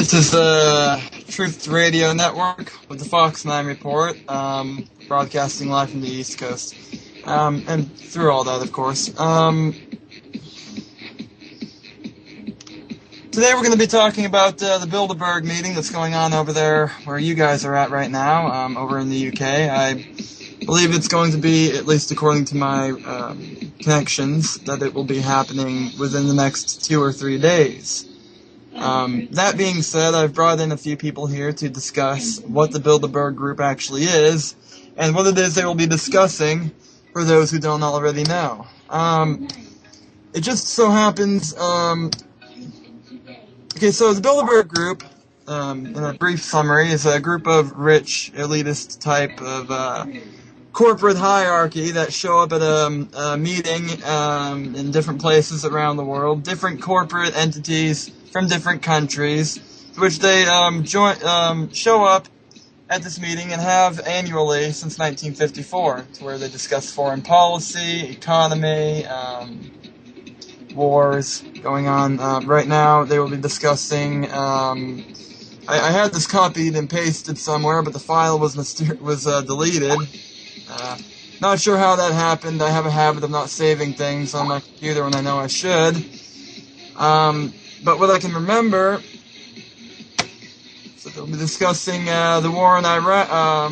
This is the Truth Radio Network with the Fawkes 9 Report, broadcasting live from the East Coast, and through all that, of course. Today we're going to be talking about the Bilderberg meeting that's going on over there where you guys are at right now, over in the UK. I believe it's going to be, at least according to my connections, that it will be happening within the next 2 or 3 days. That being said, I've brought in a few people here to discuss what the Bilderberg Group actually is, and what it is they will be discussing, for those who don't already know. It just so happens, okay, so the Bilderberg Group, in a brief summary, is a group of rich, elitist type of corporate hierarchy that show up at a meeting in different places around the world, different corporate entities from different countries, which they show up at this meeting and have annually since 1954, to where they discuss foreign policy, economy, wars going on. Right now, they will be discussing. I had this copied and pasted somewhere, but the file was deleted. Not sure how that happened. I have a habit of not saving things on my computer when I know I should. But what I can remember, so they'll be discussing the war in Iraq,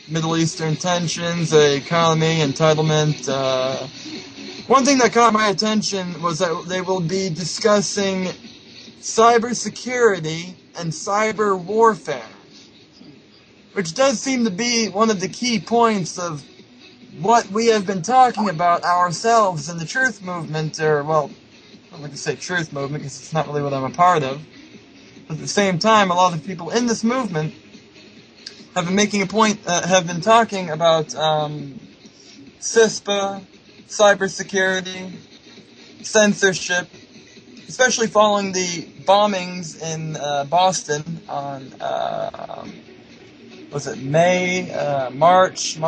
Middle Eastern tensions, the economy, entitlement. One thing that caught my attention was that they will be discussing cybersecurity and cyber warfare, which does seem to be one of the key points of what we have been talking about ourselves in the truth movement, or, well, I don't like to say truth movement because it's not really what I'm a part of. But at the same time, a lot of people in this movement have been making a point, have been talking about CISPA, cybersecurity, censorship, especially following the bombings in Boston on, was it March?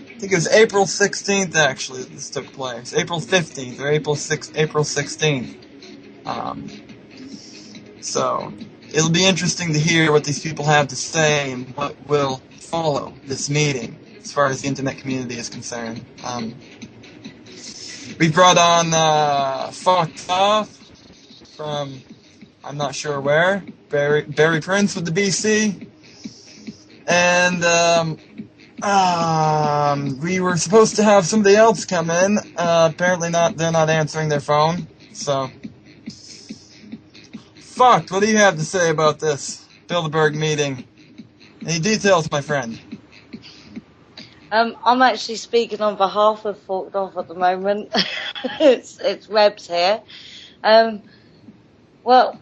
I think it was April 16th, actually, that this took place. April 15th, or April 16th. So, it'll be interesting to hear what these people have to say and what will follow this meeting, as far as the internet community is concerned. We brought on Fawkes from, I'm not sure where, Barry Prince with the BC, and we were supposed to have somebody else come in. Apparently not. They're not answering their phone. So, Fawkes, what do you have to say about this Bilderberg meeting? Any details, my friend? I'm actually speaking on behalf of Fawkes at the moment. it's Rebs here. Well,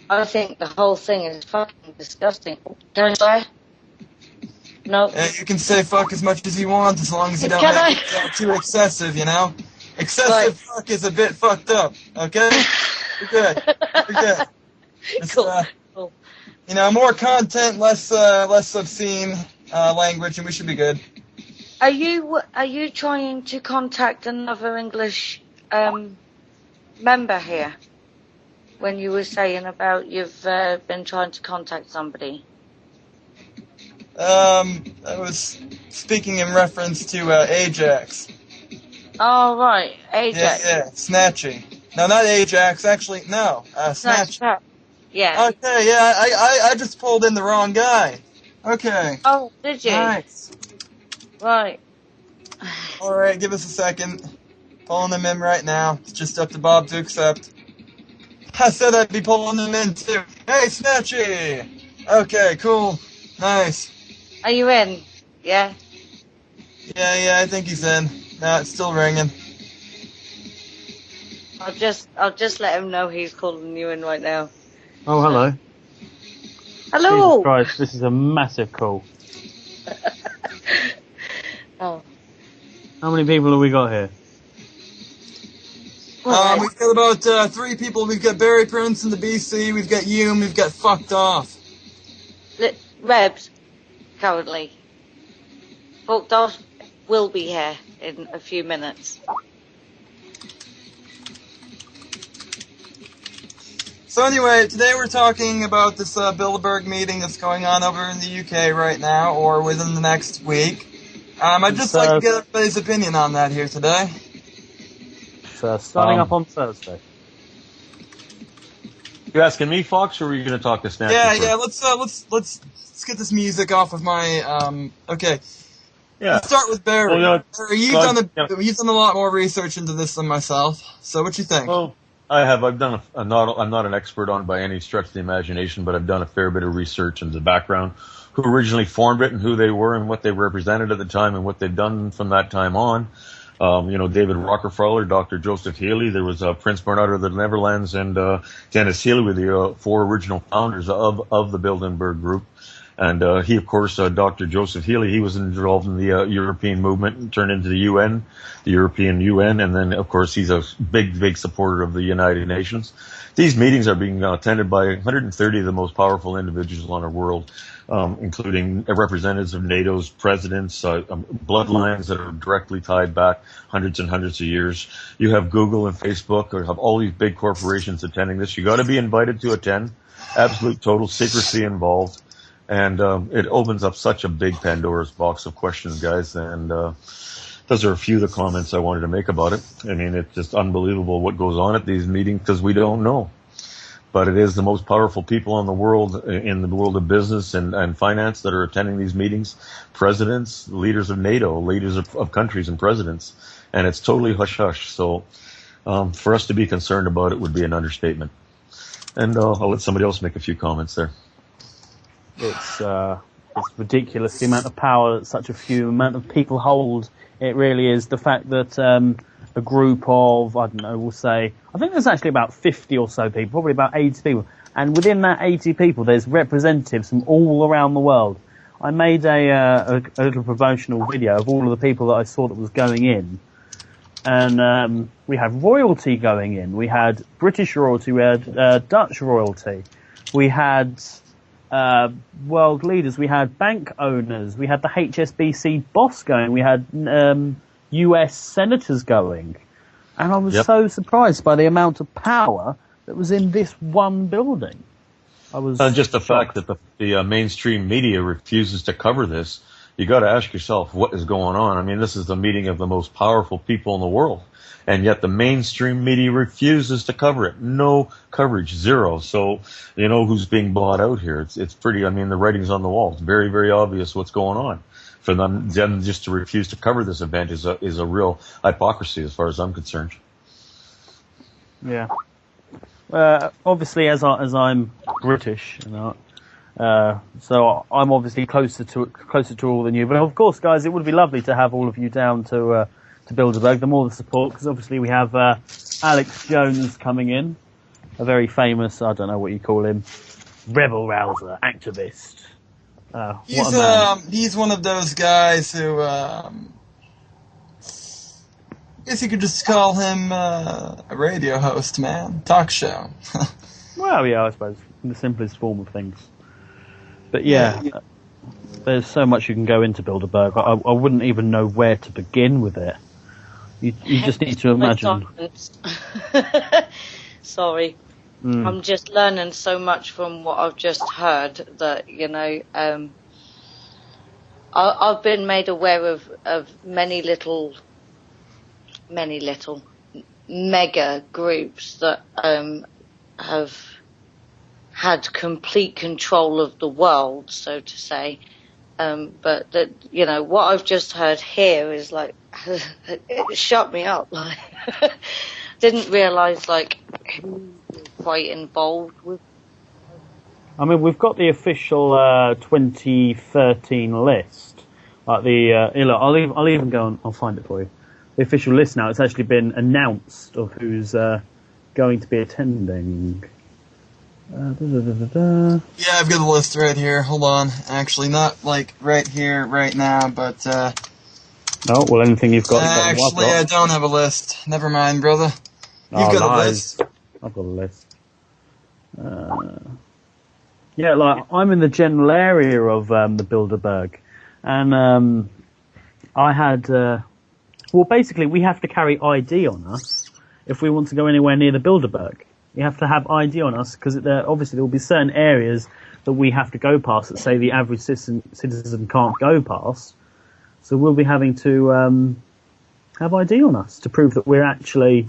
I think the whole thing is fucking disgusting. Don't I? No. You can say fuck as much as you want, as long as you don't make it too excessive, you know? Excessive fuck is a bit fucked up, okay? You're good. You're good. It's, cool. You know, more content, less obscene language, and we should be good. Are you trying to contact another English member here? When you were saying about you've been trying to contact somebody. I was speaking in reference to Ajax. Oh, right, Ajax. Yeah, Snatchy. No, not Ajax, actually, no, Snatch. Yeah. Okay, yeah, I just pulled in the wrong guy. Okay. Oh, did you? Nice. Right. Alright, give us a second. Pulling them in right now. It's just up to Bob to accept. I said I'd be pulling them in too. Hey, Snatchy! Okay, cool. Nice. Are you in? Yeah? Yeah, I think he's in. No, it's still ringing. I'll just let him know he's calling you in right now. Oh, hello. Hello! Jesus Christ, this is a massive call. Oh. How many people have we got here? We've got about 3 people. We've got Barry Prince in the BC, we've got Hume, we've got Fucked Off. Rebs, currently. Fucked Off will be here in a few minutes. So anyway, today we're talking about this Bilderberg meeting that's going on over in the UK right now, or within the next week. I'd just like to get everybody's opinion on that here today. So starting up on Thursday. You asking me, Fawkes, or are you going to talk to Snap? Yeah. Let's get this music off of my. Okay. Yeah. Let's start with Barry. Well, Barry, you've done a lot more research into this than myself. So what you think? Well, I have. I've done. I'm not an expert on it by any stretch of the imagination, but I've done a fair bit of research into the background, who originally formed it, and who they were, and what they represented at the time, and what they've done from that time on. David Rockefeller, Dr. Joseph Healy, there was Prince Bernhard of the Netherlands, and Dennis Healy were the four original founders of the Bilderberg Group. And he, of course, Dr. Joseph Healy, he was involved in the European movement and turned into the UN, the European UN, and then, of course, he's a big supporter of the United Nations. These meetings are being attended by 130 of the most powerful individuals on our world, including representatives of NATO's presidents, bloodlines that are directly tied back hundreds and hundreds of years. You have Google and Facebook, or have all these big corporations attending this. You got to be invited to attend. Absolute total secrecy involved. And it opens up such a big Pandora's box of questions, guys. And those are a few of the comments I wanted to make about it. I mean, it's just unbelievable what goes on at these meetings because we don't know. But it is the most powerful people in the world of business and finance that are attending these meetings. Presidents, leaders of NATO, leaders of countries and presidents. And it's totally hush-hush. So for us to be concerned about it would be an understatement. And I'll let somebody else make a few comments there. It's ridiculous the amount of power that such a few amount of people hold. It really is. The fact that a group of, I don't know, we'll say, I think there's actually about 50 or so people, probably about 80 people. And within that 80 people, there's representatives from all around the world. I made a little promotional video of all of the people that I saw that was going in. And we had royalty going in. We had British royalty. We had Dutch royalty. We had world leaders. We had bank owners. We had the HSBC boss going. We had US senators going. And I was so surprised by the amount of power that was in this one building. I was just the fact that the mainstream media refuses to cover this. You got to ask yourself what is going on. I mean, this is the meeting of the most powerful people in the world, and yet the mainstream media refuses to cover it. No coverage, zero. So you know who's being bought out here. It's pretty. I mean, the writing's on the wall. It's very, very obvious what's going on. For them just to refuse to cover this event is a real hypocrisy, as far as I'm concerned. Yeah. Obviously, as I'm British, you know. So I'm obviously closer to all than you. But of course, guys, it would be lovely to have all of you down to Bilderberg. The more the support, because obviously we have Alex Jones coming in, a very famous, I don't know what you call him, rebel rouser, activist. He's one of those guys who, I guess you could just call him a radio host, man, talk show. Well, yeah, I suppose in the simplest form of things. But yeah, there's so much you can go into Bilderberg. I wouldn't even know where to begin with it. You just need to imagine. Sorry. I'm just learning so much from what I've just heard that, you know, I've been made aware of many little mega groups that have had complete control of the world, so to say. But that, you know, what I've just heard here is like, it shut me up. Like, didn't realise like who was quite involved with. I mean, we've got the official 2013 list. Like I'll even go and I'll find it for you. The official list now. It's actually been announced of who's going to be attending. Yeah, I've got the list right here. Hold on. Actually, not like right here, right now, but oh, well, anything you've got. Actually, I don't have a list. Never mind, brother. You've got a list. I've got a list. Yeah, like I'm in the general area of the Bilderberg, and I had. Well, basically, we have to carry ID on us if we want to go anywhere near the Bilderberg. You have to have ID on us because obviously there will be certain areas that we have to go past that say the average citizen can't go past. So we'll be having to have ID on us to prove that we're actually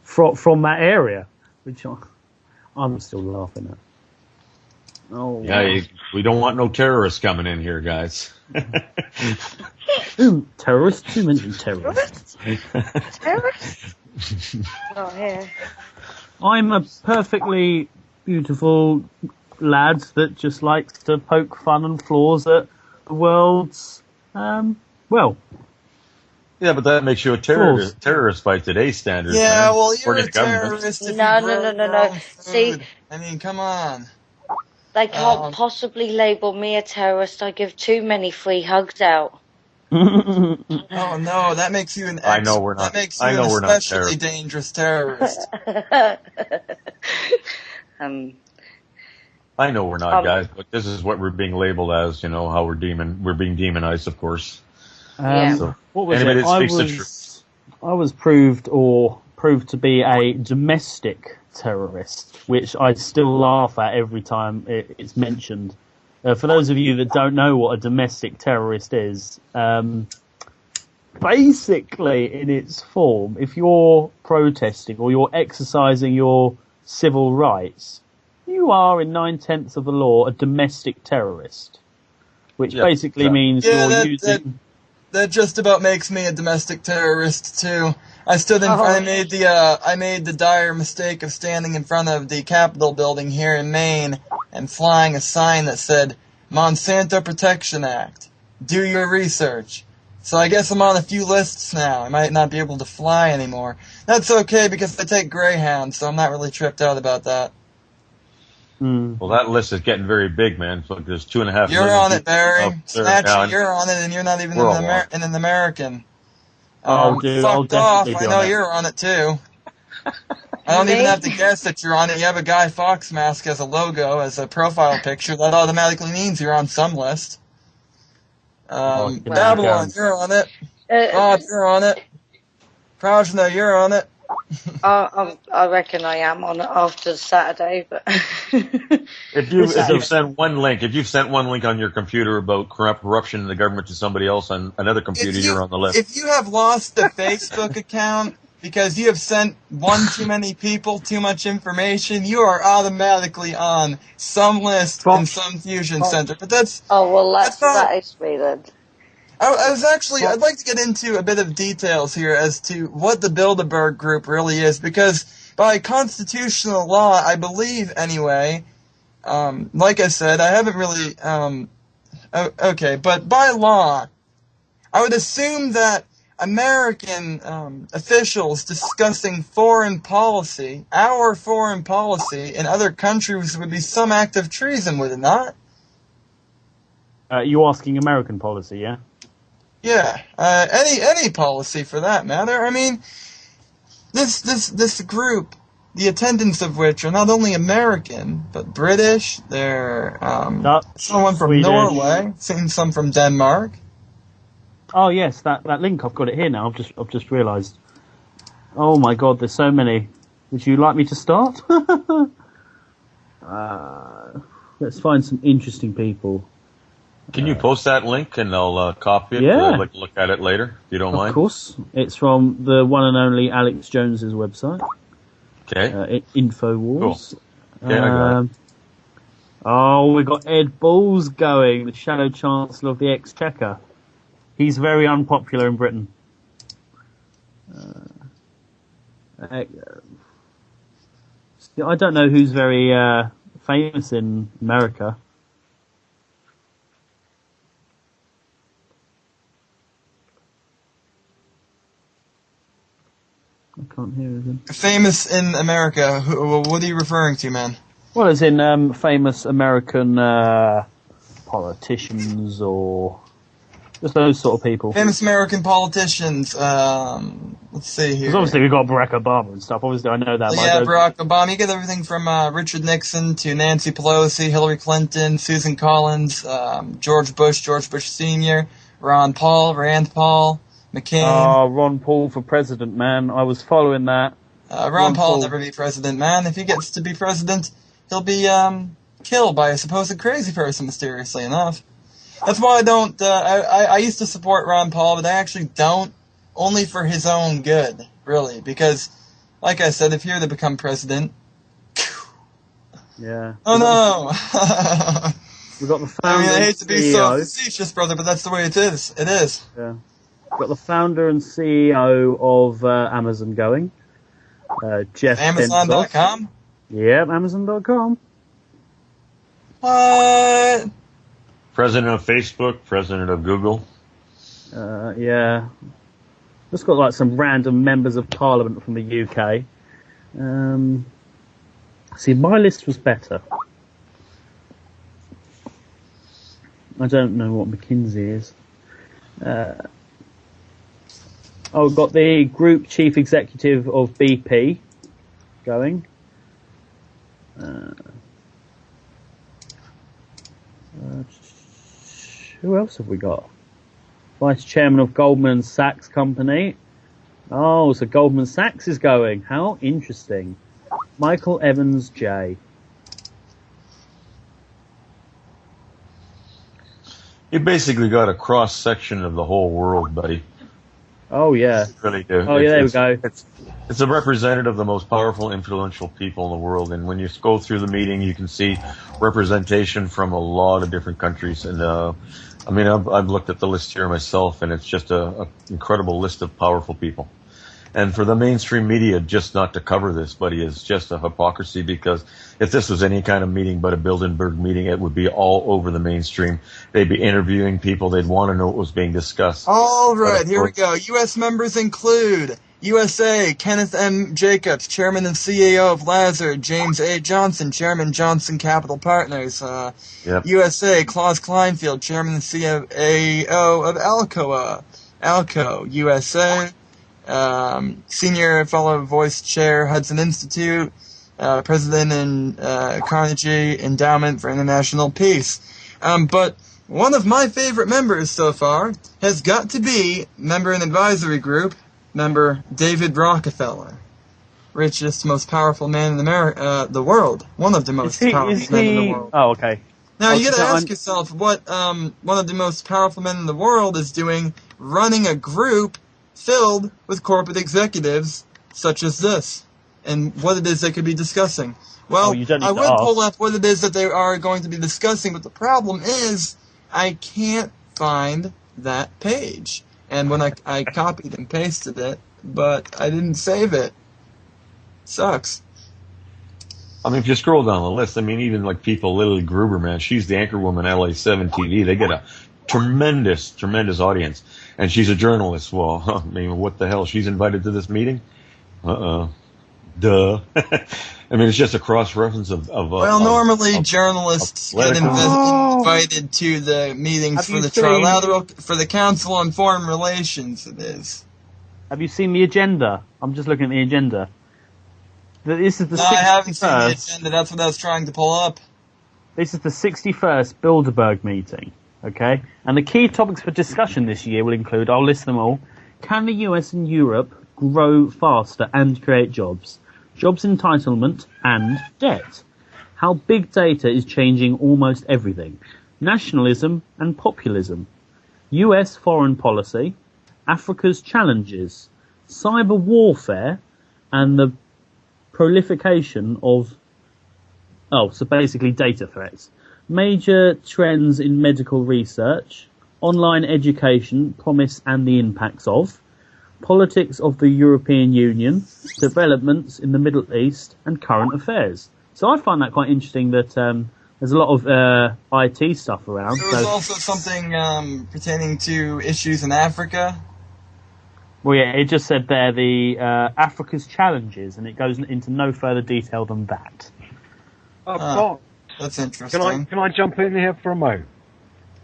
from that area, which I'm still laughing at. Oh, yeah, we don't want no terrorists coming in here, guys. Terrorists? Too many terrorists. Terrorists? Oh, yeah. I'm a perfectly beautiful lad that just likes to poke fun and flaws at the world's, well... Yeah, but that makes you a terrorist by today's standards. Yeah, man. well, you're According a to government. terrorist if No, you grow no, no, your no. own See- food. I mean, come on. They can't possibly label me a terrorist. I give too many free hugs out. Oh no, that makes you an I know we're not- That makes I you know an we're not especially dangerous terrorist. I know we're not, guys, but this is what we're being labeled as, you know, how we're being demonized, of course. Yeah. What was Anybody it? that speaks the truth. I was proved to be a domestic terrorist, which I still laugh at every time it's mentioned. For those of you that don't know what a domestic terrorist is, basically in its form, if you're protesting or you're exercising your civil rights, you are in 9/10 of the law a domestic terrorist, which basically means you're using... That just about makes me a domestic terrorist too. I made the dire mistake of standing in front of the Capitol building here in Maine and flying a sign that said Monsanto Protection Act. Do your research. So I guess I'm on a few lists now. I might not be able to fly anymore. That's okay because I take Greyhound, so I'm not really tripped out about that. Well, that list is getting very big, man. So there's 2.5 You're million on it, Barry. Snatchy, you're on it, and you're not even an American. Dude, I'll Fucked off. definitely I be know on it. you're on it too. I don't even have to guess that you're on it. You have a Guy Fawkes mask as a logo, as a profile picture. That automatically means you're on some list. Babylon, you're on it. Bob, you're on it. Prajna, you're on it. I reckon I am on it after Saturday, but If you've sent one link on your computer about corruption in the government to somebody else on another computer, you're on the list. If you have lost a Facebook account because you have sent one too many people too much information, you are automatically on some list in some fusion center. But that's that is me then. I'd like to get into a bit of details here as to what the Bilderberg Group really is, because by constitutional law, I believe anyway, like I said, I haven't really, but by law, I would assume that American officials discussing foreign policy, our foreign policy in other countries would be some act of treason, would it not? You asking American policy, yeah? Yeah, any policy for that matter. I mean, this group, the attendants of which are not only American but British. They're someone from Swedish. Norway, seen some from Denmark. Oh yes, that link, I've got it here now. I've just realised. Oh my God, there's so many. Would you like me to start? Let's find some interesting people. Can you post that link and I'll copy it? Yeah. I'd like to look at it later, if you don't mind. Of course. It's from the one and only Alex Jones's website. Okay. Infowars. Cool. Yeah, I got it. Oh, we got Ed Balls going, the Shadow Chancellor of the Exchequer. He's very unpopular in Britain. I don't know who's very famous in America. I can't hear him. Famous in America. What are you referring to, man? Well, as in famous American politicians or just those sort of people. Famous American politicians. Let's see here. Because obviously we've got Barack Obama and stuff. Obviously I know that. Yeah, Barack Obama. You get everything from Richard Nixon to Nancy Pelosi, Hillary Clinton, Susan Collins, George Bush Sr., Rand Paul, McCain. Oh, Ron Paul for president, man. I was following that Ron Paul will never be president, man. If he gets to be president, he'll be killed by a supposed crazy person, mysteriously enough. That's why I don't. I used to support Ron Paul, but I actually don't, only for his own good, really. Because, like I said, if he were to become president, yeah. Oh no! We've got the founder. I mean, I hate to be so CEO. facetious, brother, but that's the way it is. It is. Yeah. We've got the founder and CEO of Amazon going. Jeff Amazon.com? Yeah, Amazon.com. What? President of Facebook, president of Google. Yeah. Just got like some random members of Parliament from the UK. See, my list was better. I don't know what McKinsey is. We've got the Group Chief Executive of BP going. Who else have we got? Vice Chairman of Goldman Sachs Company. Oh, so Goldman Sachs is going. How interesting. Michael Evans J. You basically got a cross section of the whole world, buddy. Oh yeah. You really do. Oh yeah, there we go. It's a representative of the most powerful, influential people in the world, and when you go through the meeting, you can see representation from a lot of different countries. And I mean, I've looked at the list here myself, and it's just a incredible list of powerful people. And for the mainstream media just not to cover this, buddy, is just a hypocrisy, because if this was any kind of meeting but a Bilderberg meeting, it would be all over the mainstream. They'd be interviewing people. They'd want to know what was being discussed. All right, here we go. U.S. members include USA, Kenneth M. Jacobs, Chairman and CEO of Lazard, James A. Johnson, Chairman, Johnson Capital Partners. USA, Klaus Kleinfeld, Chairman and CEO of Alco, USA. Senior Fellow Voice Chair, Hudson Institute, President and Carnegie Endowment for International Peace. But one of my favorite members so far has got to be member in advisory group, member David Rockefeller. Richest, most powerful man in the world. One of the most powerful men in the world. Oh, okay. Now, you gotta ask yourself what one of the most powerful men in the world is doing, running a group filled with corporate executives such as this, and what it is they could be discussing. Well, I would pull up what it is that they are going to be discussing, but the problem is I can't find that page. And when I copied and pasted it, but I didn't save it. Sucks. I mean, if you scroll down the list, I mean, even like people, Lily Gruber, man, she's the anchor woman at LA7 TV. They get a tremendous, tremendous audience. And she's a journalist. Well, I mean, what the hell? She's invited to this meeting? Duh. I mean, it's just a cross-reference of normally journalists get invited to the meetings for the trilateral, for the Council on Foreign Relations, it is. Have you seen the agenda? I'm just looking at the agenda. This is the 61st. I haven't seen the agenda. That's what I was trying to pull up. This is the 61st Bilderberg meeting. Okay, and the key topics for discussion this year will include, I'll list them all: can the US and Europe grow faster and create jobs? Jobs entitlement and debt. How big data is changing almost everything. Nationalism and populism. US foreign policy. Africa's challenges. Cyber warfare and the proliferation of, so basically data threats. Major trends in medical research, online education, promise and the impacts of, politics of the European Union, developments in the Middle East, and current affairs. So I find that quite interesting that there's a lot of IT stuff around. There was also something pertaining to issues in Africa. Well, yeah, it just said there the Africa's challenges, and it goes into no further detail than that. That's interesting. Can I jump in here for a moment?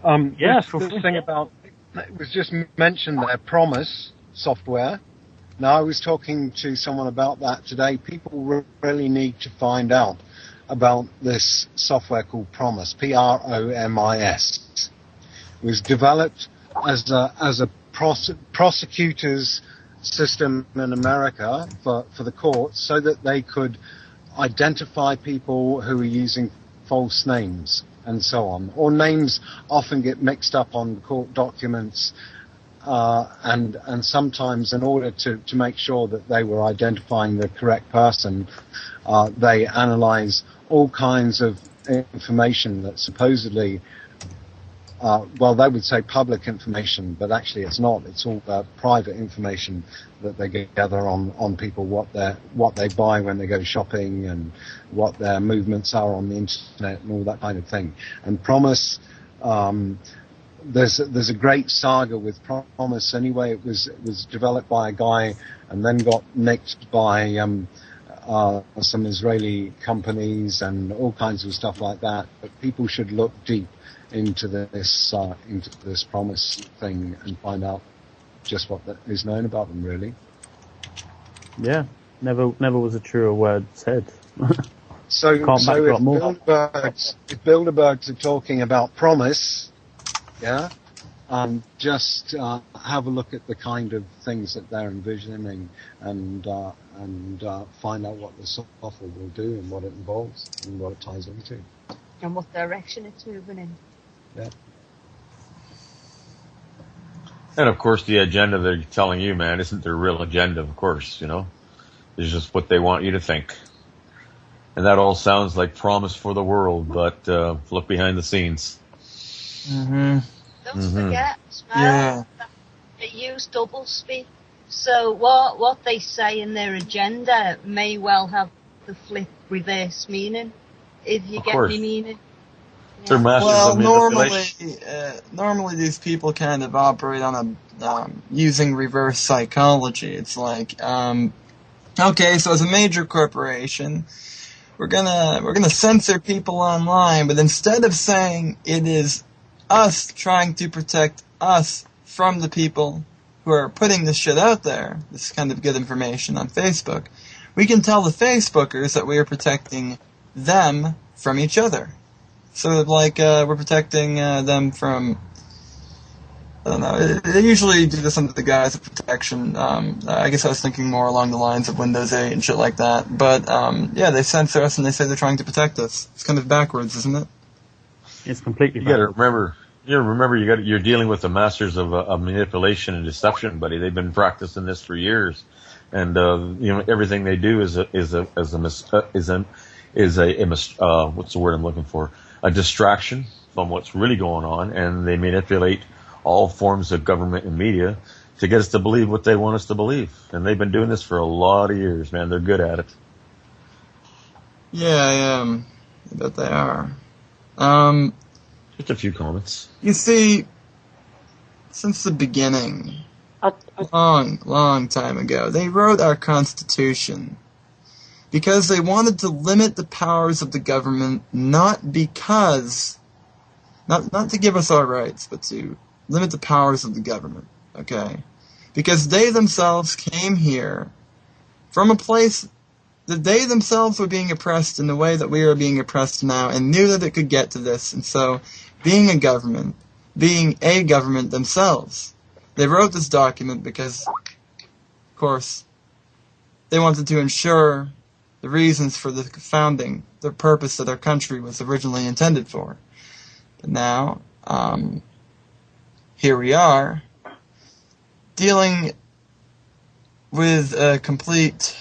The thing about, it was just mentioned there, Promise software. Now, I was talking to someone about that today. People really need to find out about this software called Promise, Promis. It was developed as a prosecutor's system in America for the courts so that they could identify people who are using false names and so on. Or names often get mixed up on court documents, and sometimes in order to make sure that they were identifying the correct person, they analyze all kinds of information that supposedly, well, they would say public information, but actually it's not. It's all private information that they gather on people, what they buy when they go shopping, and what their movements are on the internet, and all that kind of thing. And Promise, there's a great saga with Promise. Anyway, it was developed by a guy and then got nicked by some Israeli companies and all kinds of stuff like that. But people should look deep into this Promise thing and find out just what is known about them, really. Yeah, never was a truer word said. So if Bilderbergs are talking about Promise, yeah, just have a look at the kind of things that they're envisioning and find out what the software will do and what it involves and what it ties into. And what direction it's moving in. Yeah. And of course, the agenda they're telling you, man, isn't their real agenda. Of course, it's just what they want you to think. And that all sounds like promise for the world, but look behind the scenes. Don't forget, that they use doublespeak. So what they say in their agenda may well have the flip reverse meaning, if you get me meaning. They're masters of manipulation. Normally these people kind of operate on a using reverse psychology. It's like, okay, so as a major corporation, we're gonna censor people online, but instead of saying it is us trying to protect us from the people who are putting this shit out there, this kind of good information on Facebook, we can tell the Facebookers that we are protecting them from each other. So, like, we're protecting them from, I don't know, they usually do this under the guise of protection. I guess I was thinking more along the lines of Windows 8 and shit like that. But, yeah, they censor us and they say they're trying to protect us. It's kind of backwards, isn't it? It's completely backwards. You gotta remember, you're dealing with the masters of manipulation and deception, buddy. They've been practicing this for years. And, everything they do is what's the word I'm looking for? A distraction from what's really going on, and they manipulate all forms of government and media to get us to believe what they want us to believe. And they've been doing this for a lot of years, man. They're good at it. Yeah, I bet they are. Just a few comments. You see, since the beginning, long time ago, they wrote our Constitution because they wanted to limit the powers of the government, not to give us our rights, but to limit the powers of the government, okay? Because they themselves came here from a place that they themselves were being oppressed in the way that we are being oppressed now, and knew that it could get to this, and so, being a government themselves, they wrote this document because, of course, they wanted to ensure the reasons for the founding, the purpose that our country was originally intended for. But now, here we are, dealing with a complete,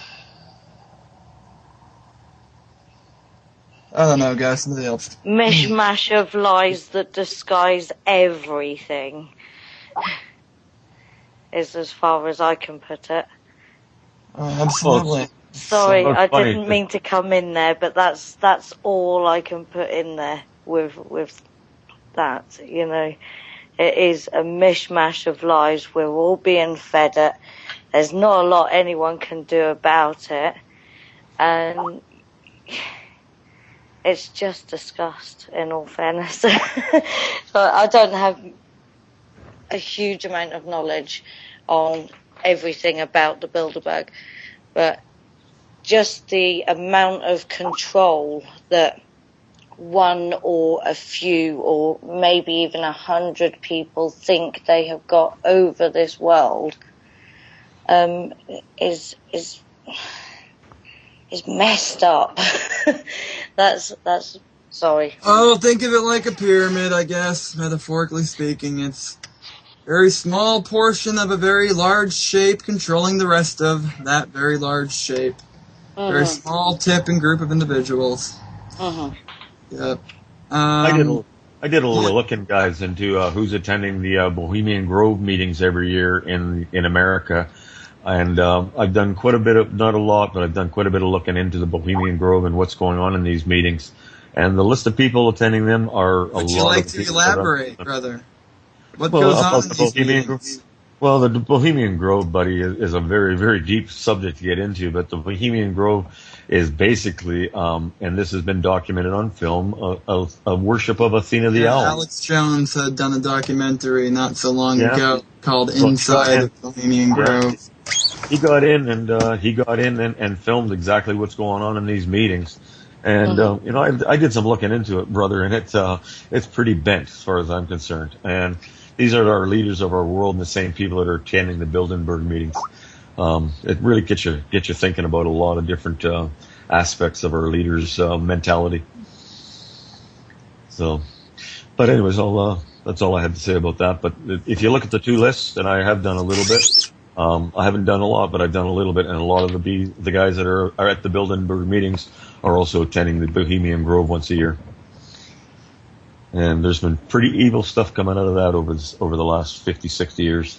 I don't know, guys, somebody else. Mishmash of lies that disguise everything, is as far as I can put it. Absolutely. Sorry, I didn't mean to come in there, but that's all I can put in there with that, It is a mishmash of lies. We're all being fed it. There's not a lot anyone can do about it. And it's just disgust, in all fairness. I don't have a huge amount of knowledge on everything about the Bilderberg, but just the amount of control that one or a few or maybe even 100 people think they have got over this world, is messed up. that's sorry. Oh, think of it like a pyramid, I guess, metaphorically speaking. It's a very small portion of a very large shape controlling the rest of that very large shape. Very small tip and group of individuals. Yep. I did a little looking, guys, into who's attending the Bohemian Grove meetings every year in America. And I've done quite a bit of, not a lot, but I've done quite a bit of looking into the Bohemian Grove and what's going on in these meetings. And the list of people attending them are a lot. Would you like to elaborate, brother? What goes on in these meetings? Well, the Bohemian Grove, buddy, is a very, very deep subject to get into. But the Bohemian Grove is basically, and this has been documented on film, a worship of Athena the Owl. Alex Jones had done a documentary not so long ago called Inside the Bohemian Grove. He got in and filmed exactly what's going on in these meetings. And, I did some looking into it, brother, and it's pretty bent as far as I'm concerned. And these are our leaders of our world and the same people that are attending the Bilderberg meetings. It really gets you thinking about a lot of different, aspects of our leaders' mentality. So, but anyways, that's all I had to say about that. But if you look at the two lists, and I have done a little bit, I haven't done a lot, but I've done a little bit, and a lot of the guys that are at the Bilderberg meetings are also attending the Bohemian Grove once a year. And there's been pretty evil stuff coming out of that over the last 50, 60 years.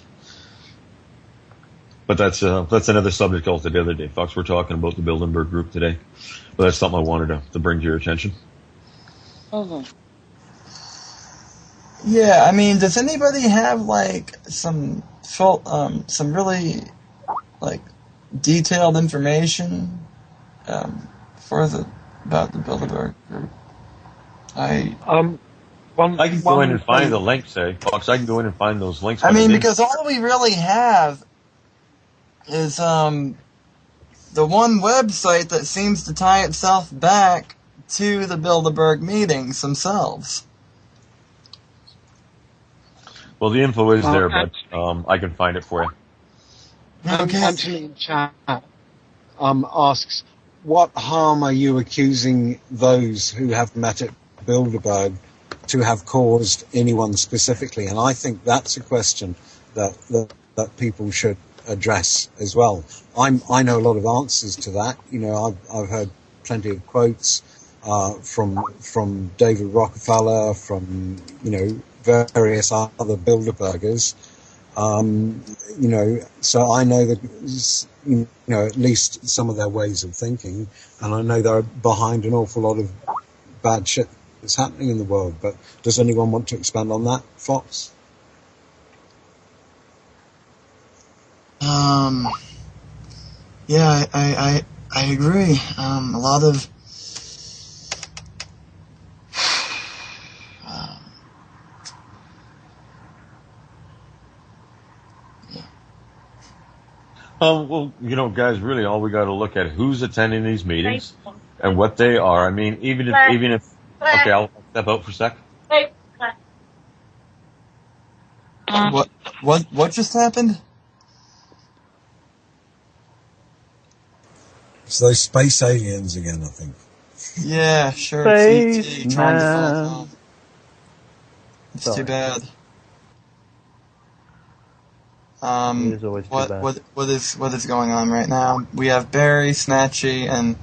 But that's another subject altogether, Dave Fawkes. We're talking about the Bilderberg group today. But that's something I wanted to bring to your attention. Yeah, I mean, does anybody have some really detailed information about the Bilderberg group? I can go in and find the links, Fawkes. I can go in and find those links. I mean, because all we really have is the one website that seems to tie itself back to the Bilderberg meetings themselves. Well, the info is there, but I can find it for you. Okay. Anthony in chat asks, what harm are you accusing those who have met at Bilderberg to have caused anyone specifically? And I think that's a question that people should address as well. I know a lot of answers to that. I've heard plenty of quotes from David Rockefeller, from various other Bilderbergers. So I know that at least some of their ways of thinking, and I know they're behind an awful lot of bad shit that's happening in the world. But does anyone want to expand on that, Fawkes? Yeah, I agree. A lot of well, guys, really all we got to look at who's attending these meetings and what they are. I mean, even if okay, I'll step out for a sec. What just happened? It's those space aliens again, I think. Yeah, sure. Space it's ET trying to find home. It's too bad. It is always too bad. What is going on right now? We have Barry, Snatchy, and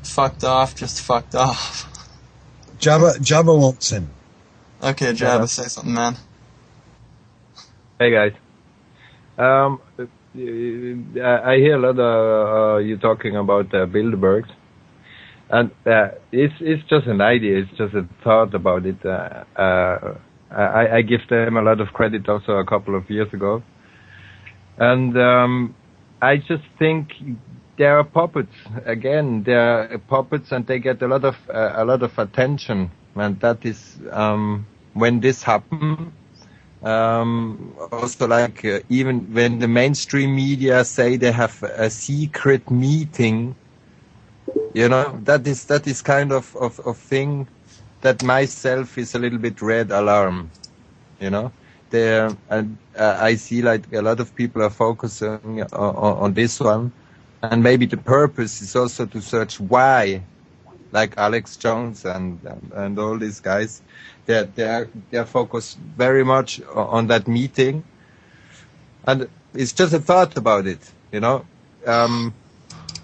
Fucked Off just fucked off. Jabba wants him. Okay, Jabba, say something, man. Hey guys. I hear a lot of you talking about Bilderbergs, and it's just an idea. It's just a thought about it. I give them a lot of credit also a couple of years ago, and I just think they are puppets. Again, they are puppets, and they get a lot of attention, and that is when this happens. Also, even when the mainstream media say they have a secret meeting, that is kind of thing that myself is a little bit red alarm. I see like a lot of people are focusing on this one, and maybe the purpose is also to search why, like Alex Jones and all these guys, they're focused very much on that meeting, and it's just a thought about it, you know.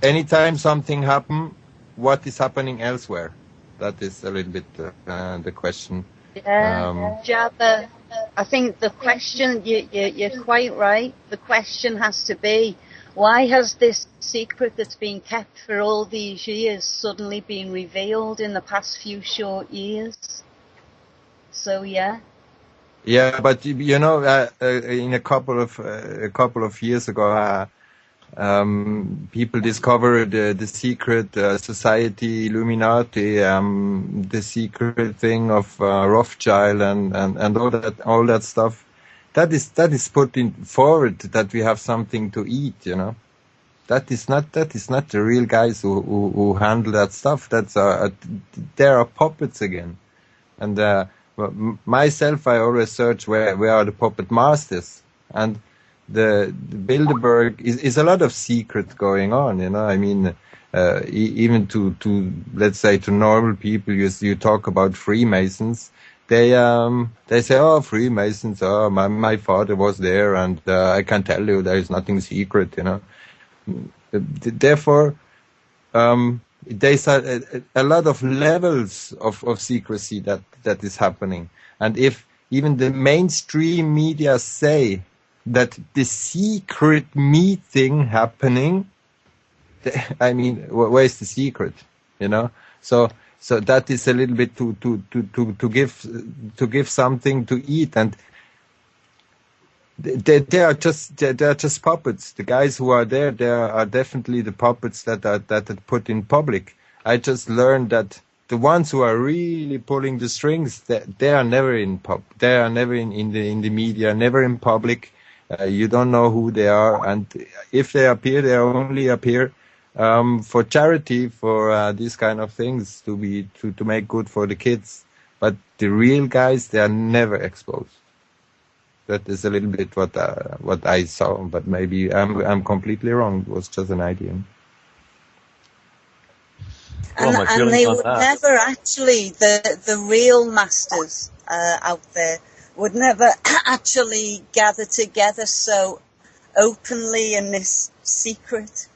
Anytime something happens, what is happening elsewhere? That is a little bit the question. Yeah, Jabba, I think the question, you're quite right. The question has to be, why has this secret that's been kept for all these years suddenly been revealed in the past few short years? So, yeah. Yeah, but you know, in a couple of years ago, people discovered the secret society, Illuminati, the secret thing of Rothschild and all that stuff. That is put in forward that we have something to eat, you know. That is not the real guys who handle that stuff. There are puppets again, and myself, I always search where are the puppet masters, and the Bilderberg is a lot of secret going on, you know. I mean, even to let's say to normal people, you talk about Freemasons, they say, oh, Freemasons, oh, my father was there, and I can tell you there is nothing secret, you know. Therefore, there's a lot of levels of secrecy that is happening, and if even the mainstream media say that the secret meeting happening, I mean, where's the secret, you know? So that is a little bit to give something to eat, and they are just puppets. The guys who are there, they are definitely the puppets that are put in public. I just learned that the ones who are really pulling the strings, they are never in the media, never in public. You don't know who they are, and if they appear, they only appear for charity, for these kind of things, to make good for the kids. But the real guys, they are never exposed. That is a little bit what I saw, but maybe I'm completely wrong. It was just an idea. And they would never actually, the real masters out there would never actually gather together so openly in this secret,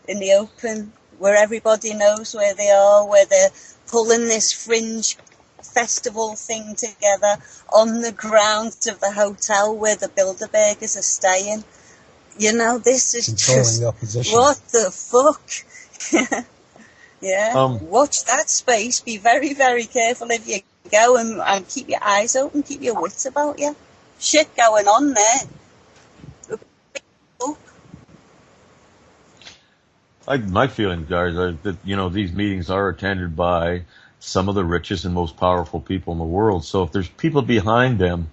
in the open, where everybody knows where they are, where they're pulling this fringe festival thing together on the grounds of the hotel where the Bilderbergers are staying. You know, this is just, what the fuck? Yeah, watch that space. Be very, very careful if you go, and keep your eyes open, keep your wits about you. Shit going on there. My feelings, guys, are that, you know, these meetings are attended by some of the richest and most powerful people in the world. So if there's people behind them,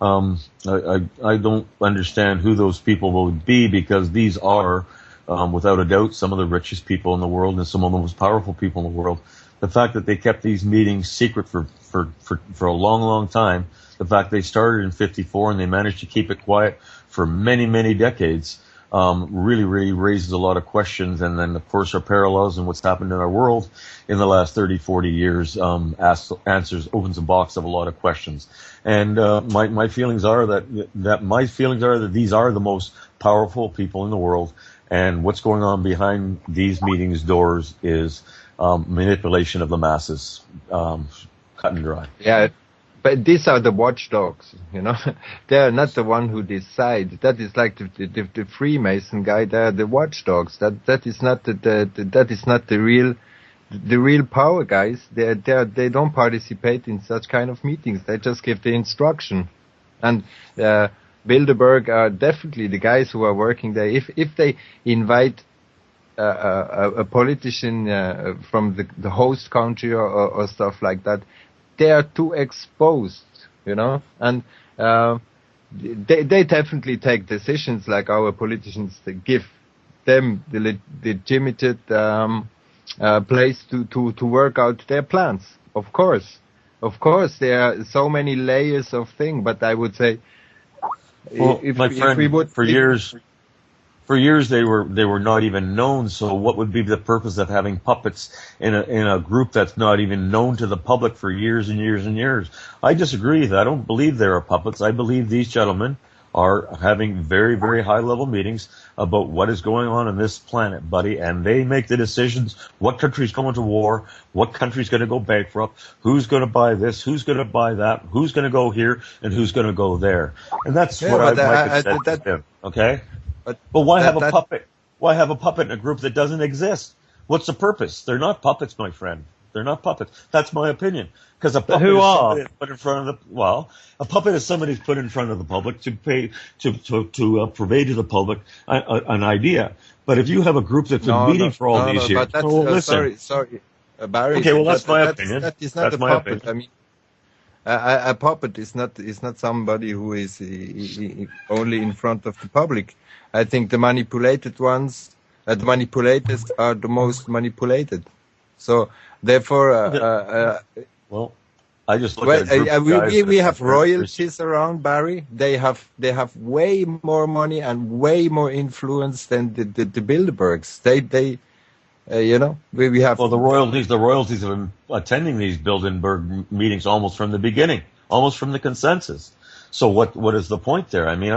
I don't understand who those people would be, because these are, without a doubt, some of the richest people in the world and some of the most powerful people in the world. The fact that they kept these meetings secret for a long, long time, the fact they started in 54 and they managed to keep it quiet for many, many decades, really, really raises a lot of questions. And then, of course, our parallels and what's happened in our world in the last 30, 40 years, opens a box of a lot of questions. And, my feelings are that these are the most powerful people in the world. And what's going on behind these meetings doors is, manipulation of the masses, cut and dry. Yeah. But these are the watchdogs, you know. They are not the one who decide. That is like the Freemason guy. They are the watchdogs. That is not the real power guys. They don't participate in such kind of meetings. They just give the instruction. And Bilderberg are definitely the guys who are working there. If they invite a politician from the host country or stuff like that, they are too exposed, you know, and they definitely take decisions like our politicians. They give them the legitimate place to work out their plans. Of course, there are so many layers of things, but I would say Well, my friend, for years they were not even known. So what would be the purpose of having puppets in a group that's not even known to the public for years and years and years? I disagree. I don't believe there are puppets. I believe these gentlemen are having very, very high level meetings about what is going on this planet, buddy, and they make the decisions. What country's going to war? What country's going to go bankrupt? Who's going to buy this? Who's going to buy that? Who's going to go here and who's going to go there? And that's what I might have said. Okay. But why have a puppet? Why have a puppet in a group that doesn't exist? What's the purpose? They're not puppets, my friend. They're not puppets. That's my opinion. Because a puppet is somebody put in front of a puppet is somebody who's put in front of the public to purvey to the public an idea. But if you have a group that's been meeting for all these years, sorry, Barry. Okay, well that's my opinion. That is not a puppet. I mean, a puppet is not somebody who is only in front of the public. I think the manipulated ones, the manipulators are the most manipulated. So therefore, well, I just look at it. We have royalties around, Barry. They have way more money and way more influence than the Bilderbergs. They we have. Well, the royalties have been attending these Bilderberg meetings almost from the beginning, almost from the consensus. So what is the point there? I mean,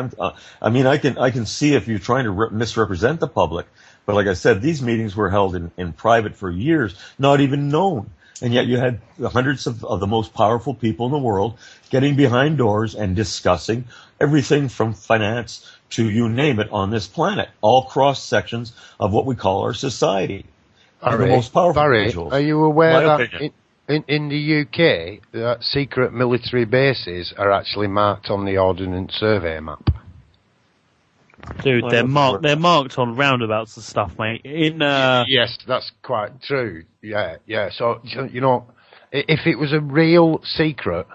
I can see if you're trying to misrepresent the public, but like I said, these meetings were held in private for years, not even known. And yet you had hundreds of the most powerful people in the world getting behind doors and discussing everything from finance to you name it on this planet, all cross sections of what we call our society. Barry, the most powerful Barry, individuals. are you aware that in the UK, that secret military bases are actually marked on the Ordnance Survey map? Dude, they're marked on roundabouts and stuff, mate. Yes, that's quite true. Yeah. So if it was a real secret,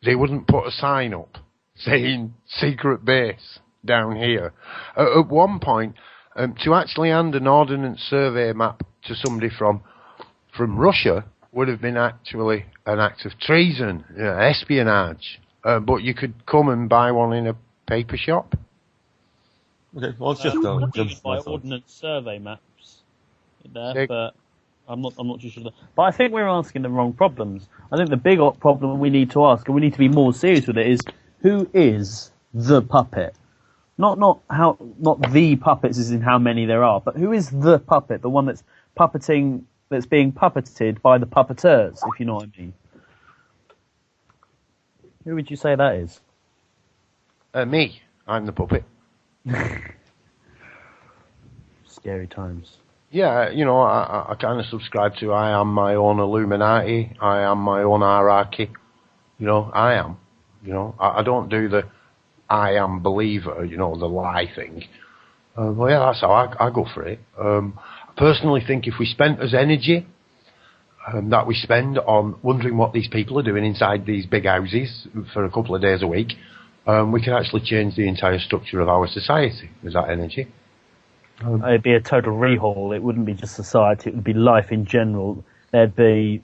they wouldn't put a sign up saying secret base down here. At one point, to actually hand an Ordnance Survey map to somebody from Russia would have been actually an act of treason, espionage. But you could come and buy one in a paper shop. Okay, well, it's just by Ordnance Survey maps there, but I'm not too sure. But I think we're asking the wrong problems. I think the big problem we need to ask, and we need to be more serious with it, is who is the puppet? Not the puppets as in how many there are, but who is the puppet, the one that's being puppeted by the puppeteers, if you know what I mean. Who would you say that is? Me. I'm the puppet. Scary times. Yeah, I kind of subscribe to I am my own Illuminati, I am my own hierarchy. I am. I don't do the I am believer, the lie thing. Well, yeah, that's how I go for it. I personally think if we spent as energy that we spend on wondering what these people are doing inside these big houses for a couple of days a week, we can actually change the entire structure of our society with that energy. It'd be a total rehaul. It wouldn't be just society. It would be life in general. There'd be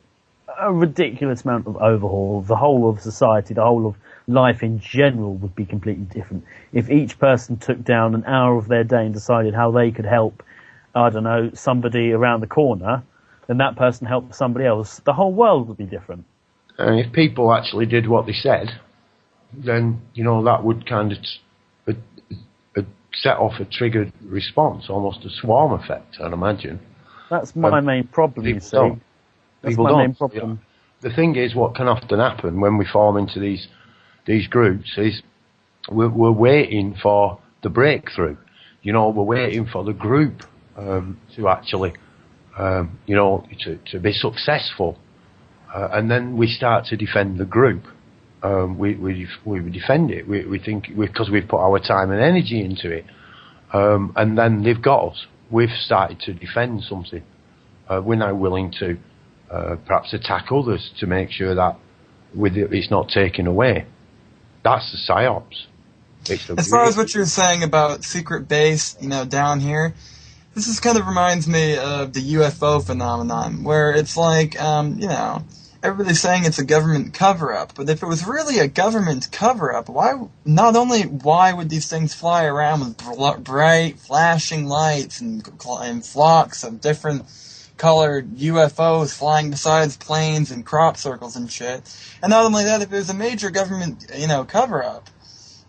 a ridiculous amount of overhaul. The whole of society, the whole of life in general would be completely different. If each person took down an hour of their day and decided how they could help, I don't know, somebody around the corner, then that person helped somebody else. The whole world would be different. And if people actually did what they said, then, that would kind of set off a triggered response, almost a swarm effect, I'd imagine. That's my main problem, you see. That's my main problem. The thing is, what can often happen when we form into these groups is we're waiting for the breakthrough. We're waiting for the group to actually, to be successful. And then we start to defend the group. We defend it. We think because we've put our time and energy into it, and then they've got us. We've started to defend something. We're now willing to perhaps attack others to make sure that it's not taken away. That's the psyops. As far as what you're saying about secret base, down here, this kind of reminds me of the UFO phenomenon, where it's like, everybody's saying it's a government cover-up, but if it was really a government cover-up, why would these things fly around with bright, flashing lights and flocks of different colored UFOs flying beside planes and crop circles and shit? And not only that, if it was a major government, cover-up,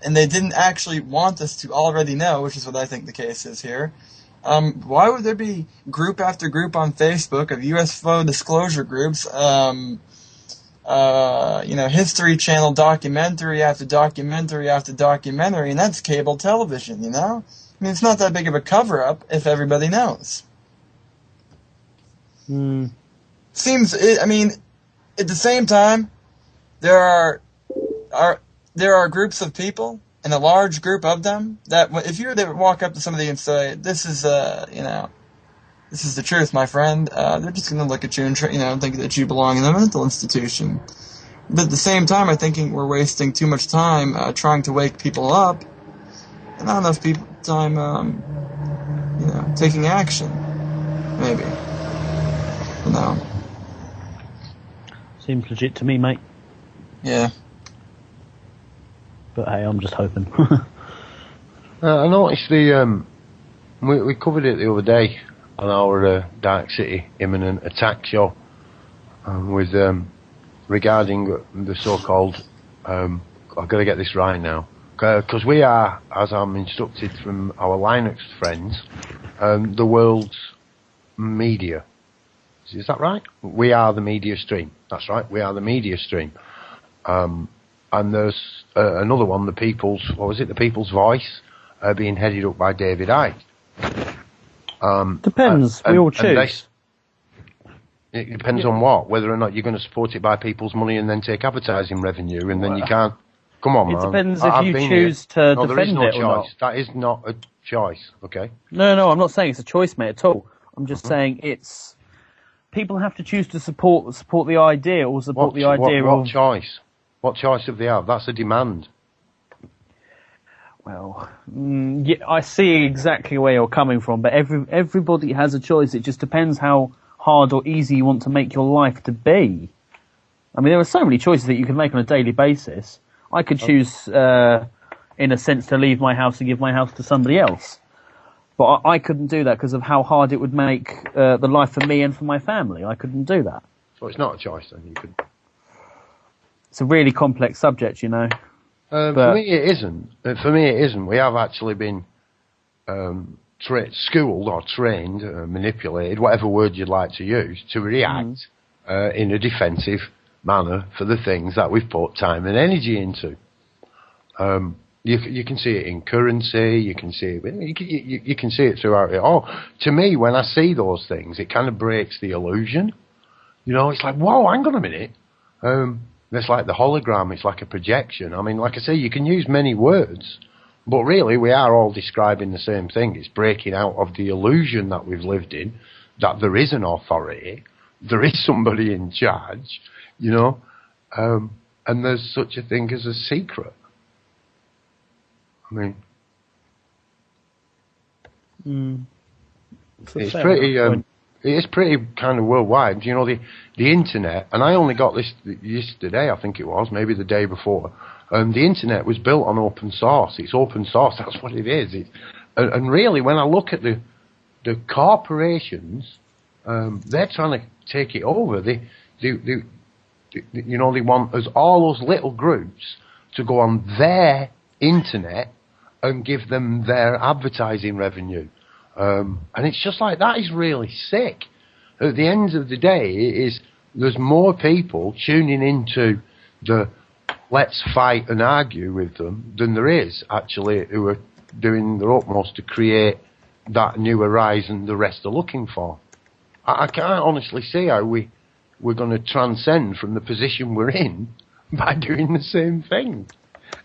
and they didn't actually want us to already know, which is what I think the case is here, why would there be group after group on Facebook of UFO disclosure groups, History Channel documentary after documentary after documentary, and that's cable television, I mean, it's not that big of a cover-up if everybody knows. Seems, at the same time, there are groups of people, and a large group of them, that if you were to walk up to somebody and say, this is the truth, my friend, they're just going to look at you and think that you belong in a mental institution. But at the same time, I'm thinking we're wasting too much time trying to wake people up, and not enough time, taking action, maybe. No. Seems legit to me, mate. Yeah. But hey, I'm just hoping. I noticed we covered it the other day on our Darkcity imminent attack show with regarding the so-called I've got to get this right now, because we are, as I'm instructed from our Linux friends, the world's media. Is that right? We are the media stream. That's right. We are the media stream. And there's another one, the People's Voice, being headed up by David Icke. Depends. We all choose. It depends on what? Whether or not you're going to support it by people's money and then take advertising revenue, and then you can't. Come on, man. It depends if you choose to defend it or not. That is not a choice, okay? No, I'm not saying it's a choice, mate, at all. I'm just saying it's... People have to choose to support the idea or support the idea of... What choice? What choice have they have? That's a demand. Well, yeah, I see exactly where you're coming from, but everybody has a choice. It just depends how hard or easy you want to make your life to be. I mean, there are so many choices that you can make on a daily basis. I could choose, in a sense, to leave my house and give my house to somebody else. But I couldn't do that because of how hard it would make the life for me and for my family. I couldn't do that. So it's not a choice, then? You could... It's a really complex subject, For me, it isn't. We have actually been schooled or trained, manipulated, whatever word you'd like to use, to react in a defensive manner for the things that we've put time and energy into. You can see it in currency. You can see it. You can see it throughout it all. To me, when I see those things, it kind of breaks the illusion. It's like, whoa, hang on a minute. It's like the hologram. It's like a projection. I mean, like I say, you can use many words, but really we are all describing the same thing. It's breaking out of the illusion that we've lived in, that there is an authority, there is somebody in charge, and there's such a thing as a secret. I mean, it's pretty kind of worldwide. The internet, and I only got this yesterday, I think it was, maybe the day before. The internet was built on open source. It's open source. That's what it is. And really, when I look at the corporations, they're trying to take it over. They want us, all those little groups, to go on their internet and give them their advertising revenue. And it's just like, that is really sick. At the end of the day, there's more people tuning into the let's fight and argue with them than there is actually who are doing their utmost to create that new horizon the rest are looking for. I can't honestly see how we're going to transcend from the position we're in by doing the same thing.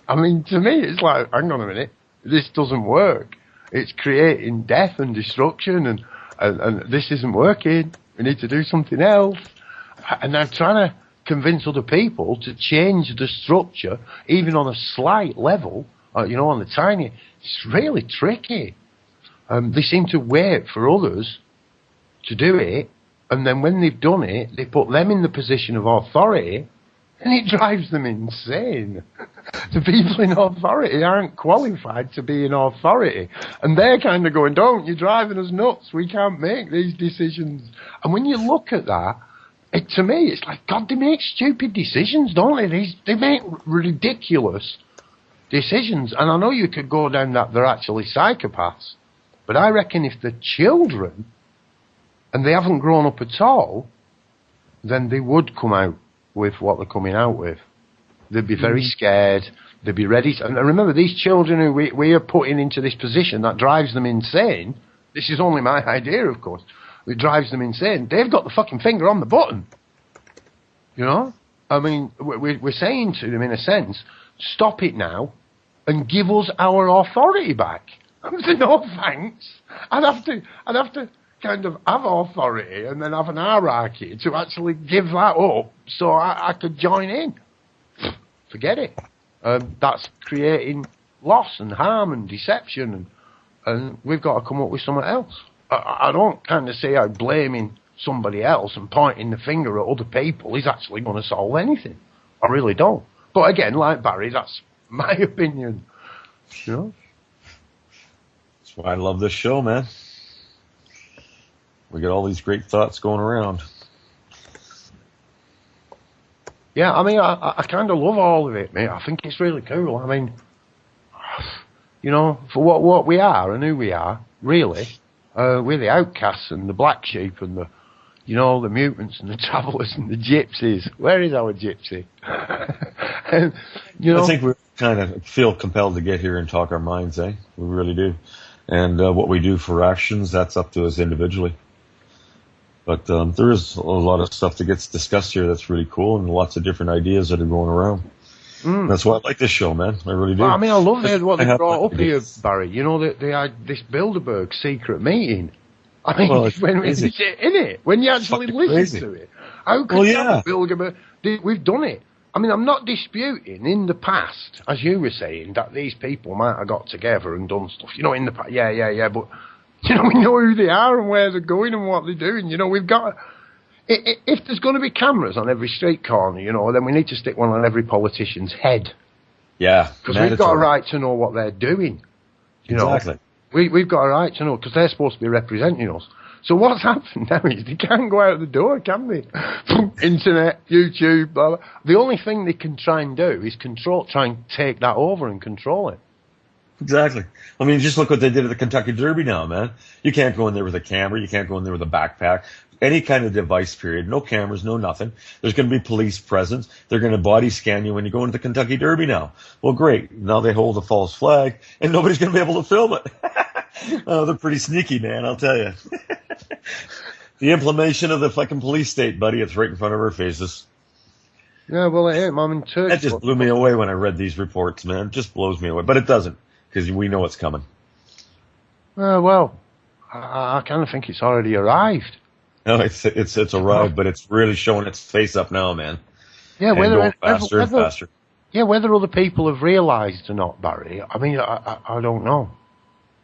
I mean, to me, it's like, hang on a minute, this doesn't work. It's creating death and destruction, and this isn't working. We need to do something else. And I'm trying to convince other people to change the structure, even on a slight level, on the tiny. It's really tricky. They seem to wait for others to do it, and then when they've done it, they put them in the position of authority, and it drives them insane. The people in authority aren't qualified to be in authority. And they're kind of going, don't, you're driving us nuts. We can't make these decisions. And when you look at that, to me, it's like, God, they make stupid decisions, don't they? They make ridiculous decisions. And I know you could go down that they're actually psychopaths. But I reckon if they're children, and they haven't grown up at all, then they would come out with what they're coming out with. They'd be very scared. They'd be ready to... And remember, these children who we are putting into this position that drives them insane, this is only my idea, of course, it drives them insane. They've got the fucking finger on the button. You know? I mean, we're saying to them, in a sense, stop it now and give us our authority back. No thanks. I'd have to kind of have authority and then have an hierarchy to actually give that up so I could join in. Forget it. That's creating loss and harm and deception, and we've got to come up with something else. I don't kind of see how blaming somebody else and pointing the finger at other people is actually going to solve anything. I really don't. But again, like Barry, that's my opinion. You know? That's why I love this show, man. We get all these great thoughts going around. Yeah, I mean, I kind of love all of it, mate. I think it's really cool. I mean, you know, for what we are and who we are, really, we're the outcasts and the black sheep and the, you know, the mutants and the travellers and the gypsies. Where is our gypsy? And, you know, I think we kind of feel compelled to get here and talk our minds, eh? We really do. And what we do for actions, that's up to us individually. But there is a lot of stuff that gets discussed here that's really cool, and lots of different ideas that are going around. That's why I like this show, man. I really do. Well, I mean, I love what they brought up here, Barry. You know, they had this Bilderberg secret meeting. I mean, when you actually listen to it, how could Bilderberg? We've done it. I mean, I'm not disputing in the past, as you were saying, that these people might have got together and done stuff. You know, in the past, but. You know, we know who they are and where they're going and what they're doing. You know, we've got... If there's going to be cameras on every street corner, you know, then we need to stick one on every politician's head. Yeah. Because we've got a right to know what they're doing. You know? Exactly. We've got a right to know, because they're supposed to be representing us. So what's happened now is they can't go out the door, can they? Internet, YouTube, blah, blah. The only thing they can try and do is try and take that over and control it. Exactly. I mean, just look what they did at the Kentucky Derby now, man. You can't go in there with a camera. You can't go in there with a backpack. Any kind of device, period. No cameras, no nothing. There's going to be police presence. They're going to body scan you when you go into the Kentucky Derby now. Well, great. Now they hold a false flag, and nobody's going to be able to film it. Oh, they're pretty sneaky, man, I'll tell you. The implementation of the fucking police state, buddy, it's right in front of our faces. Yeah, well, I'm in Turkey. That just blew me away when I read these reports, man. It just blows me away. But it doesn't. Because we know it's coming. Well, I kind of think it's already arrived. No, it's arrived, but it's really showing its face up now, man. Yeah, and faster. Yeah, whether other people have realised or not, Barry. I mean, I don't know.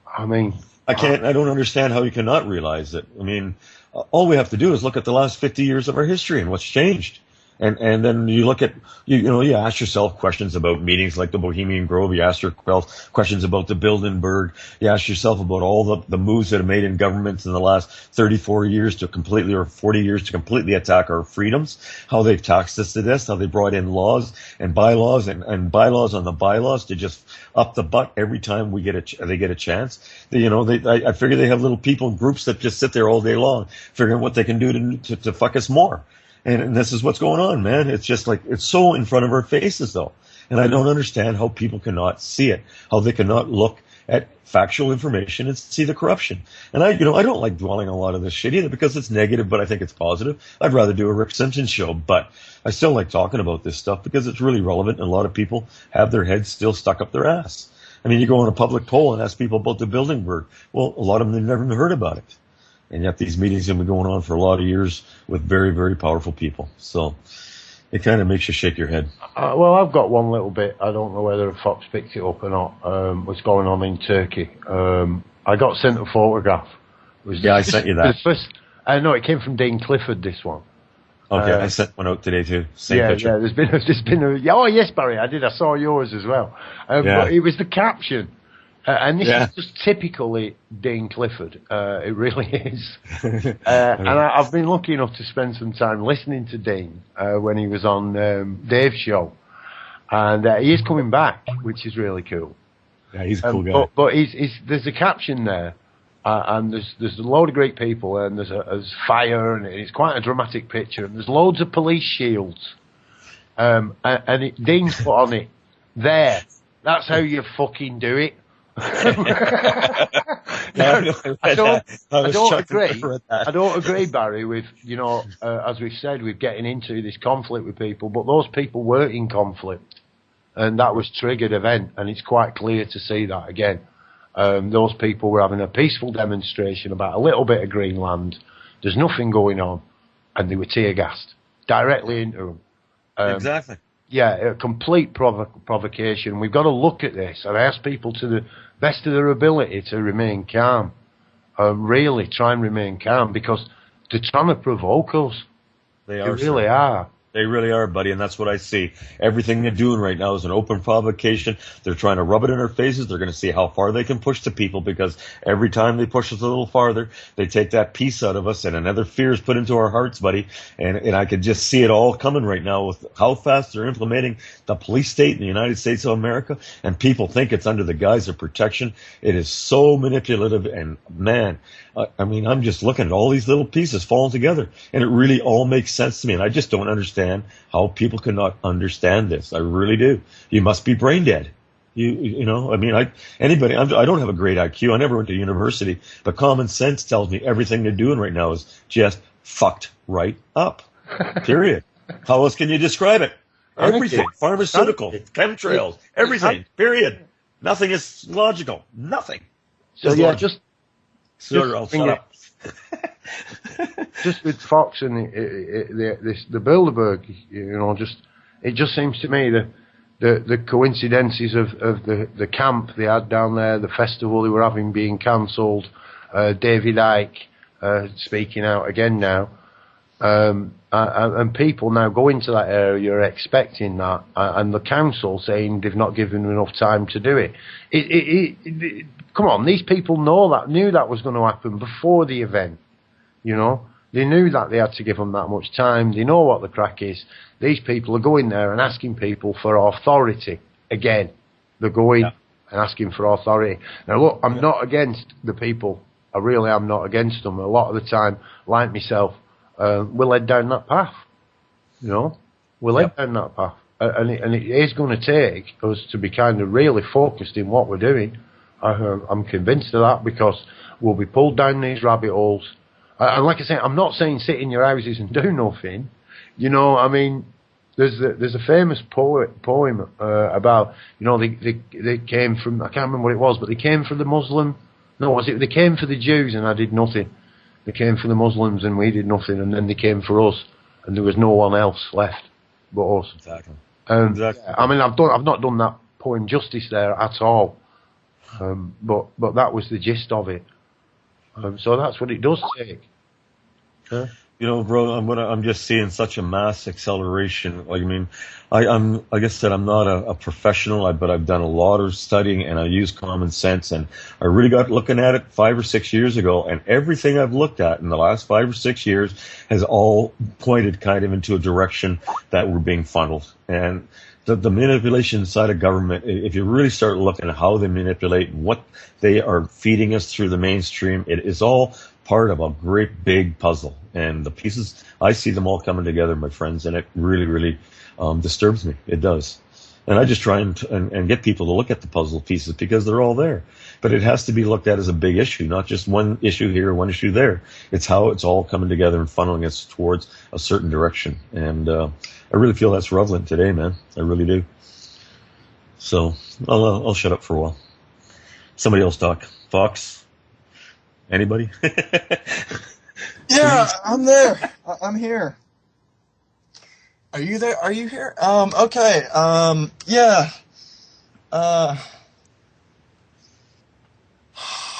I mean, I don't understand how you cannot realise it. I mean, all we have to do is look at the last 50 years of our history and what's changed. And then you look at, you ask yourself questions about meetings like the Bohemian Grove. You ask yourself questions about the Bilderberg. You ask yourself about all the moves that have made in governments in the last 34 years to completely, or 40 years to completely attack our freedoms, how they've taxed us to this, how they brought in laws and bylaws and bylaws on the bylaws to just up the butt every time they get a chance. I figure they have little people groups that just sit there all day long figuring what they can do to fuck us more. And this is what's going on, man. It's just like, it's so in front of our faces, though. And I don't understand how people cannot see it, how they cannot look at factual information and see the corruption. And I don't like dwelling on a lot of this shit either because it's negative, but I think it's positive. I'd rather do a Rick Simpson show, but I still like talking about this stuff because it's really relevant and a lot of people have their heads still stuck up their ass. I mean, you go on a public poll and ask people about the Bilderberg. Well, a lot of them have never even heard about it. And yet these meetings have been going on for a lot of years with very, very powerful people. So it kind of makes you shake your head. Well, I've got one little bit. I don't know whether Fawkes picked it up or not. What's going on in Turkey. I got sent a photograph. I sent you that. No, it came from Dean Clifford, this one. Okay, I sent one out today too. Same picture. Yeah, there's been a, oh yes, Barry, I did. I saw yours as well. But it was the caption. And this is just typically Dean Clifford. It really is. And I've been lucky enough to spend some time listening to Dean when he was on Dave's show. And he is coming back, which is really cool. Yeah, he's a cool guy. But there's a caption there, and there's a load of great people, and there's fire, and it's quite a dramatic picture, and there's loads of police shields. Dean's put on it, there. That's how you fucking do it. I don't agree, Barry, with, as we've said, with getting into this conflict with people, but those people were in conflict, and that was triggered event, and it's quite clear to see that again. Those people were having a peaceful demonstration about a little bit of Greenland. There's nothing going on, and they were tear gassed directly into them. Exactly. Yeah, a complete provocation. We've got to look at this and ask people to the best of their ability to remain calm. Really try and remain calm, because they're trying to provoke us. They are. They really are. They really are, buddy, and that's what I see. Everything they're doing right now is an open provocation. They're trying to rub it in our faces. They're going to see how far they can push the people, because every time they push us a little farther, they take that peace out of us, and another fear is put into our hearts, buddy. And I could just see it all coming right now with how fast they're implementing the police state in the United States of America, and people think it's under the guise of protection. It is so manipulative, and man, I'm just looking at all these little pieces falling together, and it really all makes sense to me, and I just don't understand how people cannot understand this. I really do. You must be brain dead. I don't have a great IQ. I never went to university, but common sense tells me everything they're doing right now is just fucked right up. Period. How else can you describe it? Everything. Pharmaceuticals, chemtrails, everything. Period. Nothing is logical. Nothing. So just yeah, logical. I'll shut up. Just with Fawkes and the Bilderberg, it just seems to me the coincidences of the camp they had down there, the festival they were having being cancelled, David Icke speaking out again now, and people now going to that area expecting that, and the council saying they've not given them enough time to do it. Come on, these people knew that was going to happen before the event. They knew that they had to give them that much time. They know what the crack is. These people are going there and asking people for authority. Again, they're going and asking for authority. Now look, I'm not against the people. I really am not against them. A lot of the time, like myself, we're led down that path. We're led down that path. And it is going to take us to be kind of really focused in what we're doing. I'm convinced of that, because we'll be pulled down these rabbit holes. And like I say, I'm not saying sit in your houses and do nothing. There's a famous poem about, they came from, I can't remember what it was, but they came for the Muslim. No, they came for the Jews and I did nothing. They came for the Muslims and we did nothing, and then they came for us, and there was no one else left but us. Exactly. Exactly. I've not done that poem justice there at all. But that was the gist of it. So that's what it does take. Bro, I'm just seeing such a mass acceleration. Like I said, I'm not a professional, but I've done a lot of studying, and I use common sense, and I really got looking at it 5 or 6 years ago, and everything I've looked at in the last 5 or 6 years has all pointed kind of into a direction that we're being funneled. And the manipulation inside of government, if you really start looking at how they manipulate and what they are feeding us through the mainstream, it is all part of a great big puzzle. And the pieces, I see them all coming together, my friends, and it really, really disturbs me. It does. And I just try and get people to look at the puzzle pieces, because they're all there. But it has to be looked at as a big issue, not just one issue here, one issue there. It's how it's all coming together and funneling us towards a certain direction. And I really feel that's relevant today, man. I really do. So I'll shut up for a while. Somebody else talk. Fawkes? Anybody? Yeah, I'm there. I'm here. Are you there? Are you here? Okay. Yeah.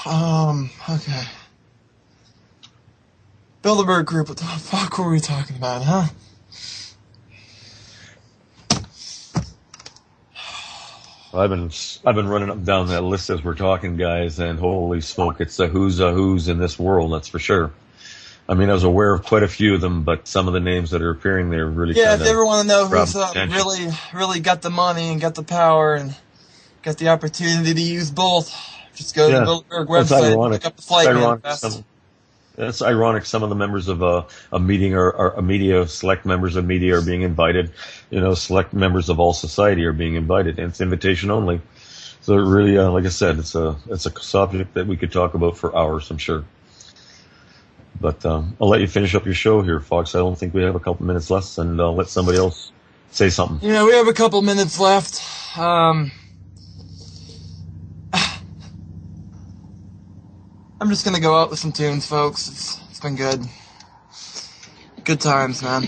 Okay. Bilderberg Group, what the fuck were we talking about, huh? I've been running up and down that list as we're talking, guys, and holy smoke, it's a who's in this world, that's for sure. I mean, I was aware of quite a few of them, but some of the names that are appearing there really if you ever want to know who's really got the money and got the power and got the opportunity to use both, just go to the Bilderberg website and pick up the flight manifest. It's ironic. Some of the members of a meeting or select members of media are being invited. You know, select members of all society are being invited, and it's invitation only. So it really, like I said, it's a subject that we could talk about for hours, I'm sure. But I'll let you finish up your show here, Fawkes. I don't think we have a couple minutes left, and I'll let somebody else say something. Yeah, we have a couple minutes left. I'm just gonna go out with some tunes, folks. It's been good. Good times, man.